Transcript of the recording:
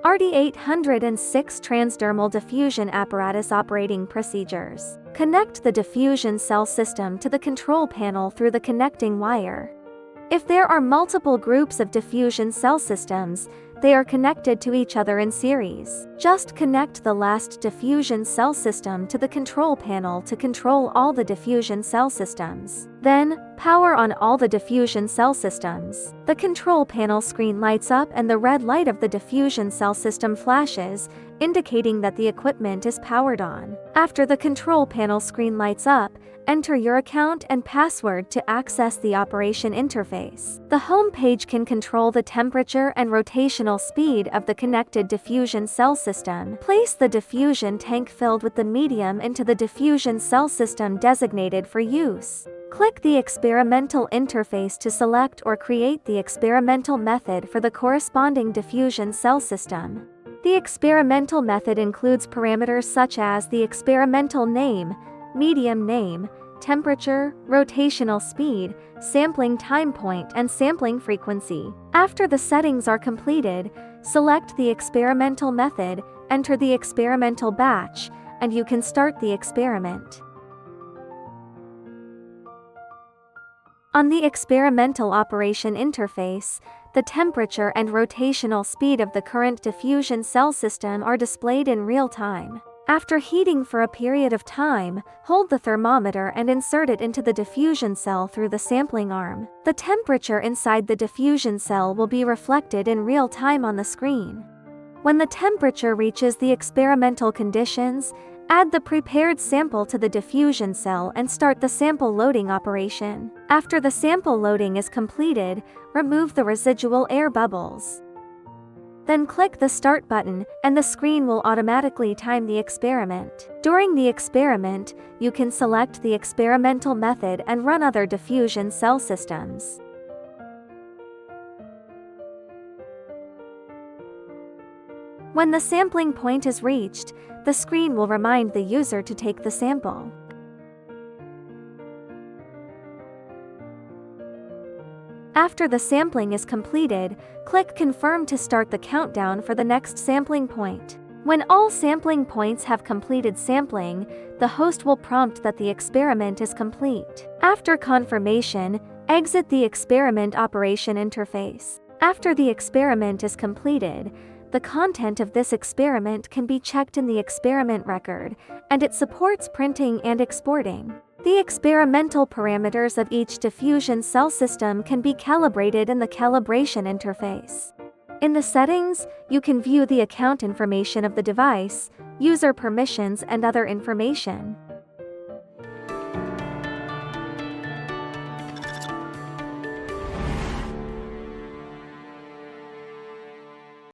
RT806 Transdermal Diffusion Apparatus Operating Procedures. Connect the diffusion cell system to the control panel through the connecting wire. If there are multiple groups of diffusion cell systems, they are connected to each other in series. Just connect the last diffusion cell system to the control panel to control all the diffusion cell systems. Then, power on all the diffusion cell systems. The control panel screen lights up and the red light of the diffusion cell system flashes, indicating that the equipment is powered on. After the control panel screen lights up, enter your account and password to access the operation interface. The home page can control the temperature and rotational speed of the connected diffusion cell system. Place the diffusion tank filled with the medium into the diffusion cell system designated for use. Click the experimental interface to select or create the experimental method for the corresponding diffusion cell system. The experimental method includes parameters such as the experimental name, medium name, temperature, rotational speed, sampling time point, and sampling frequency. After the settings are completed, select the experimental method, enter the experimental batch, and you can start the experiment. On the experimental operation interface, the temperature and rotational speed of the current diffusion cell system are displayed in real time. After heating for a period of time, hold the thermometer and insert it into the diffusion cell through the sampling arm. The temperature inside the diffusion cell will be reflected in real time on the screen. When the temperature reaches the experimental conditions, add the prepared sample to the diffusion cell and start the sample loading operation. After the sample loading is completed, remove the residual air bubbles. Then click the Start button, and the screen will automatically time the experiment. During the experiment, you can select the experimental method and run other diffusion cell systems. When the sampling point is reached, the screen will remind the user to take the sample. After the sampling is completed, click Confirm to start the countdown for the next sampling point. When all sampling points have completed sampling, the host will prompt that the experiment is complete. After confirmation, exit the experiment operation interface. After the experiment is completed, the content of this experiment can be checked in the experiment record, and it supports printing and exporting. The experimental parameters of each diffusion cell system can be calibrated in the calibration interface. In the settings, you can view the account information of the device, user permissions, and other information.